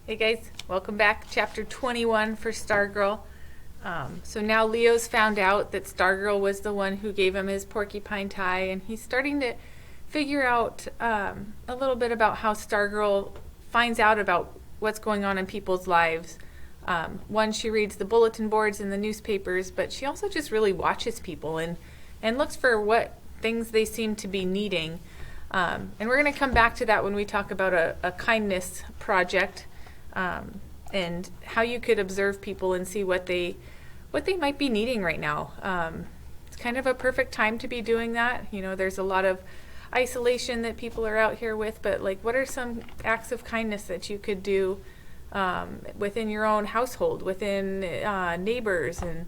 Hey guys, welcome back. Chapter 21 for Stargirl. So now Leo's found out that Stargirl was the one who gave him his porcupine tie, and he's starting to figure out a little bit about how Stargirl finds out about what's going on in people's lives. One, she reads the bulletin boards in the newspapers, but she also just really watches people and looks for what things they seem to be needing. And we're going to come back to that when we talk about a kindness project. And how you could observe people and see what they might be needing right now. It's kind of a perfect time to be doing that. You know, there's a lot of isolation that people are out here with, but like, what are some acts of kindness that you could do within your own household, within neighbors, and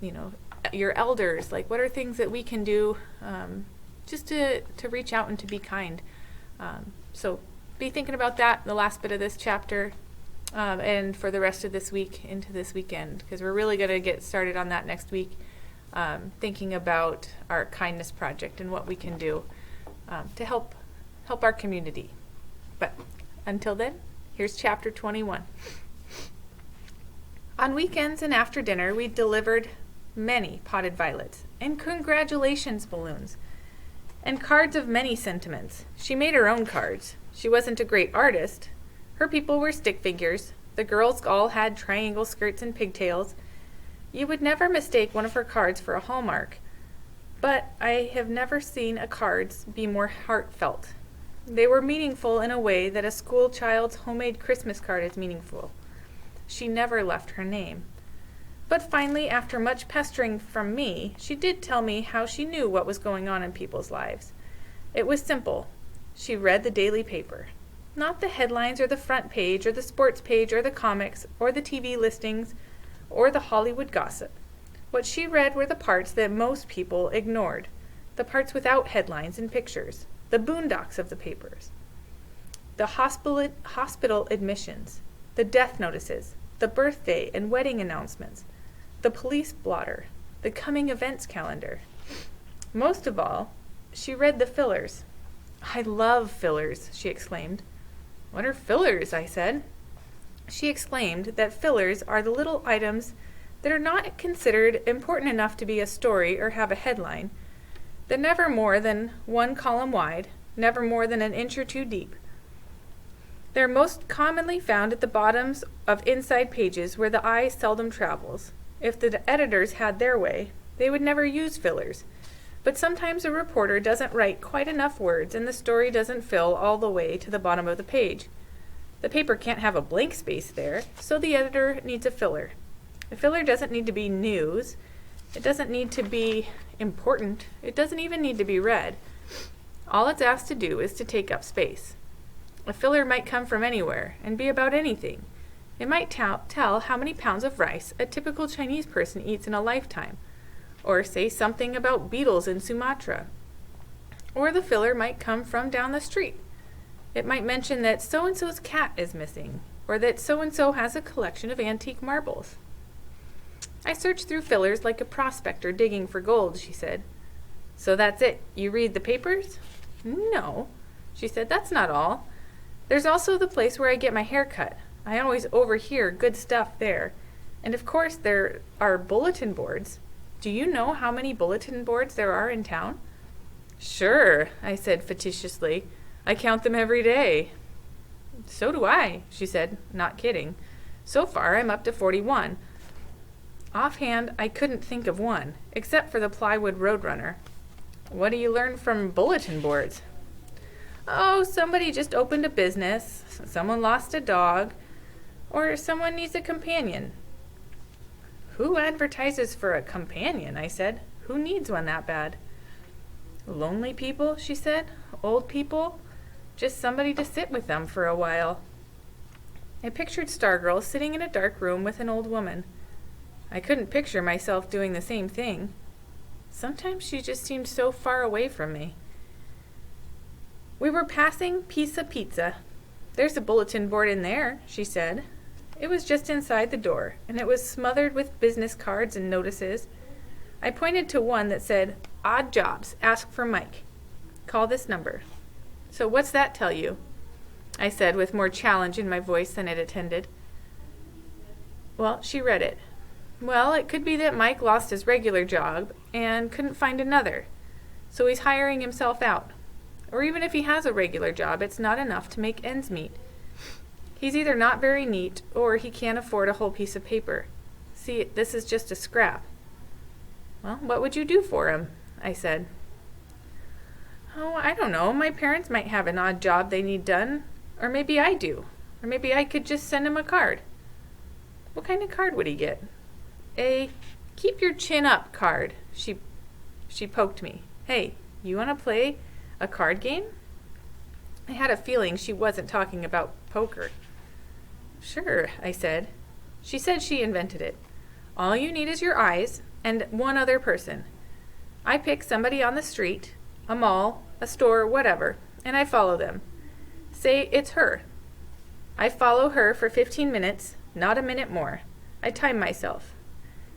you know, your elders? Like, what are things that we can do just to reach out and to be kind? So be thinking about that in the last bit of this chapter and for the rest of this week into this weekend, because we're really going to get started on that next week, thinking about our kindness project and what we can do to help our community. But until then, here's chapter 21. On weekends and after dinner, we delivered many potted violets and congratulations balloons and cards of many sentiments. She made her own cards. She wasn't a great artist. Her people were stick figures. The girls all had triangle skirts and pigtails. You would never mistake one of her cards for a hallmark. But I have never seen a cards be more heartfelt. They were meaningful in a way that a school child's homemade Christmas card is meaningful. She never left her name. But finally, after much pestering from me, she did tell me how she knew what was going on in people's lives. It was simple. She read the daily paper. Not the headlines or the front page or the sports page or the comics or the TV listings or the Hollywood gossip. What she read were the parts that most people ignored, the parts without headlines and pictures, the boondocks of the papers. The hospital admissions, the death notices, the birthday and wedding announcements, the police blotter, the coming events calendar. Most of all, she read the fillers. I love fillers, she exclaimed. What are fillers? I said. She exclaimed that fillers are the little items that are not considered important enough to be a story or have a headline. They're never more than 1 column wide, never more than an inch or 2 deep. They're most commonly found at the bottoms of inside pages where the eye seldom travels. If the editors had their way, they would never use fillers. But sometimes a reporter doesn't write quite enough words and the story doesn't fill all the way to the bottom of the page. The paper can't have a blank space there, so the editor needs a filler. A filler doesn't need to be news. It doesn't need to be important. It doesn't even need to be read. All it's asked to do is to take up space. A filler might come from anywhere and be about anything. It might tell how many pounds of rice a typical Chinese person eats in a lifetime, or say something about beetles in Sumatra. Or the filler might come from down the street. It might mention that so-and-so's cat is missing, or that so-and-so has a collection of antique marbles. I searched through fillers like a prospector digging for gold, she said. So that's it. You read the papers? No, she said, that's not all. There's also the place where I get my hair cut. I always overhear good stuff there. And of course there are bulletin boards. Do you know how many bulletin boards there are in town? Sure, I said facetiously. I count them every day. So do I, she said, not kidding. So far I'm up to 41. Offhand, I couldn't think of one, except for the plywood roadrunner. What do you learn from bulletin boards? Oh, somebody just opened a business, someone lost a dog, or someone needs a companion. Who advertises for a companion? I said. Who needs one that bad? Lonely people, she said. Old people. Just somebody to sit with them for a while. I pictured Stargirl sitting in a dark room with an old woman. I couldn't picture myself doing the same thing. Sometimes she just seemed so far away from me. We were passing Pizza. There's a bulletin board in there, she said. It was just inside the door, and it was smothered with business cards and notices. I pointed to one that said, Odd jobs, ask for Mike. Call this number. So what's that tell you? I said with more challenge in my voice than it intended. Well, she read it. Well, it could be that Mike lost his regular job and couldn't find another, so he's hiring himself out. Or even if he has a regular job, it's not enough to make ends meet. He's either not very neat or he can't afford a whole piece of paper. See, this is just a scrap. Well, what would you do for him? I said. Oh, I don't know. My parents might have an odd job they need done. Or maybe I do. Or maybe I could just send him a card. What kind of card would he get? A keep your chin up card. She poked me. Hey, you want to play a card game? I had a feeling she wasn't talking about poker. Sure, I said. She said she invented it. All you need is your eyes and one other person. I pick somebody on the street, a mall, a store, whatever, and I follow them. Say it's her. I follow her for 15 minutes, not a minute more. I time myself.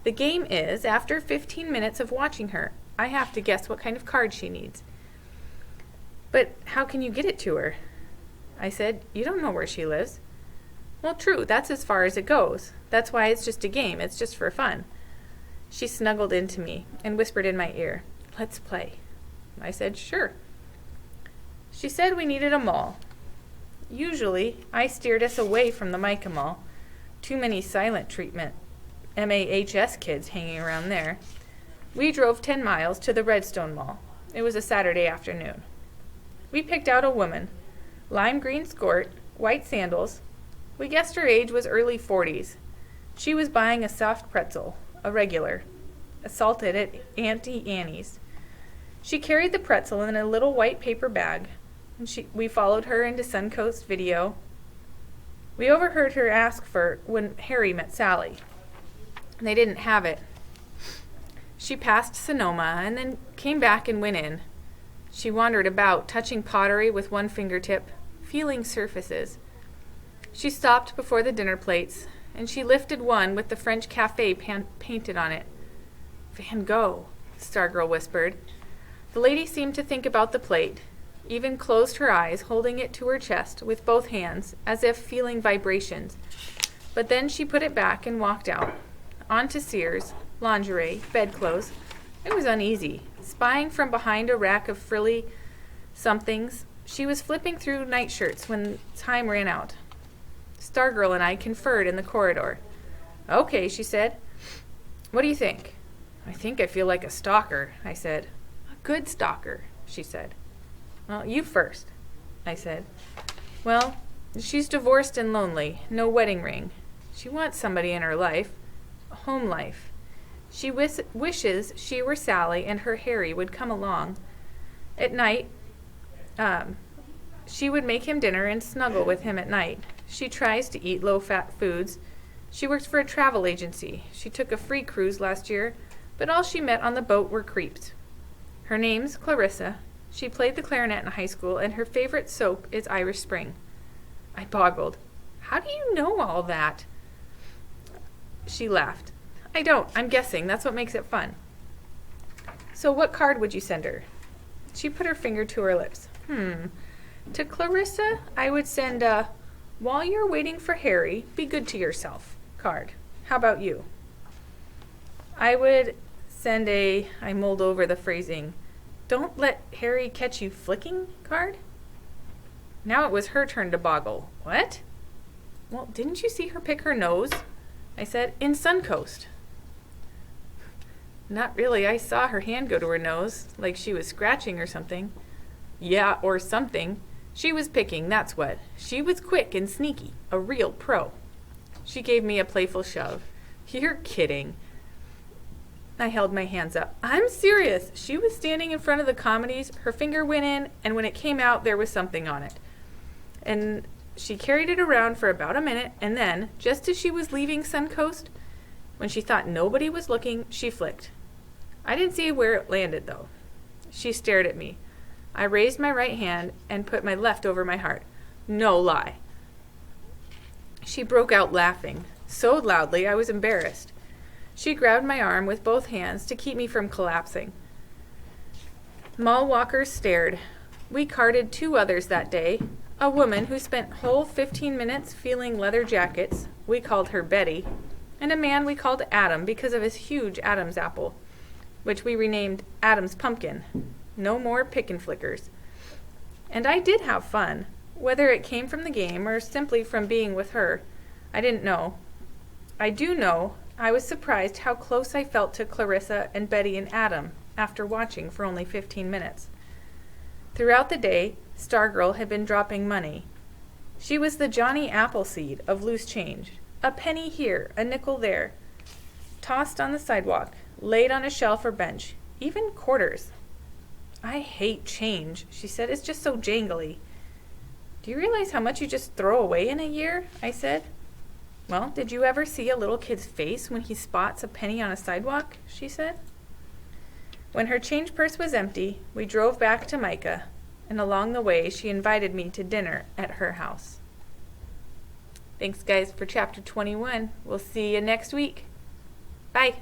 The game is, after 15 minutes of watching her, I have to guess what kind of card she needs. But how can you get it to her? I said, you don't know where she lives. Well, true, that's as far as it goes. That's why it's just a game. It's just for fun. She snuggled into me and whispered in my ear, let's play. I said, sure. She said we needed a mall. Usually, I steered us away from the Micah Mall. Too many silent treatment MAHS kids hanging around there. We drove 10 miles to the Redstone Mall. It was a Saturday afternoon. We picked out a woman. Lime green skirt, white sandals. We guessed her age was early 40s. She was buying a soft pretzel, a regular, salted at Auntie Annie's. She carried the pretzel in a little white paper bag, and we followed her into Suncoast Video. We overheard her ask for when Harry met Sally. They didn't have it. She passed Sonoma and then came back and went in. She wandered about, touching pottery with one fingertip, feeling surfaces. She stopped before the dinner plates, and she lifted one with the French cafe painted on it. Van Gogh, Stargirl whispered. The lady seemed to think about the plate, even closed her eyes, holding it to her chest with both hands, as if feeling vibrations. But then she put it back and walked out. On to Sears, lingerie, bedclothes. It was uneasy. Spying from behind a rack of frilly somethings, she was flipping through nightshirts when time ran out. Stargirl and I conferred in the corridor. Okay, she said. What do you think? I feel like a stalker, I said. A good stalker, she said. Well, you first, I said. Well, she's divorced and lonely, no wedding ring. She wants somebody in her life, a home life. She wishes she were Sally and her Harry would come along. At night, she would make him dinner and snuggle with him at night. She tries to eat low-fat foods. She works for a travel agency. She took a free cruise last year, but all she met on the boat were creeps. Her name's Clarissa. She played the clarinet in high school, and her favorite soap is Irish Spring. I boggled. How do you know all that? She laughed. I don't. I'm guessing. That's what makes it fun. So what card would you send her? She put her finger to her lips. To Clarissa, I would send a while you're waiting for Harry, be good to yourself card. How about you? I would send I mulled over the phrasing, don't let Harry catch you flicking card. Now it was her turn to boggle. What? Well, didn't you see her pick her nose? I said, in Suncoast. Not really. I saw her hand go to her nose, like she was scratching or something. Yeah, or something. She was picking, that's what. She was quick and sneaky, a real pro. She gave me a playful shove. You're kidding. I held my hands up. I'm serious. She was standing in front of the comedies, her finger went in, and when it came out, there was something on it. And she carried it around for about a minute, and then, just as she was leaving Suncoast, when she thought nobody was looking, she flicked. I didn't see where it landed, though. She stared at me. I raised my right hand and put my left over my heart. No lie. She broke out laughing, so loudly I was embarrassed. She grabbed my arm with both hands to keep me from collapsing. Mall walkers stared. We carded 2 others that day, A woman who spent whole 15 minutes feeling leather jackets, we called her Betty, and a man we called Adam because of his huge Adam's apple, which we renamed Adam's pumpkin. No more pick and flickers. And I did have fun. Whether it came from the game or simply from being with her, I didn't know. I do know I was surprised how close I felt to Clarissa and Betty and Adam after watching for only 15 minutes. Throughout the day, Stargirl had been dropping money. She was the Johnny Appleseed of loose change. A penny here, a nickel there. Tossed on the sidewalk, laid on a shelf or bench, even quarters. I hate change, she said. It's just so jangly. Do you realize how much you just throw away in a year? I said. Well, did you ever see a little kid's face when he spots a penny on a sidewalk? She said. When her change purse was empty, we drove back to Micah, and along the way she invited me to dinner at her house. Thanks, guys, for chapter 21. We'll see you next week. Bye.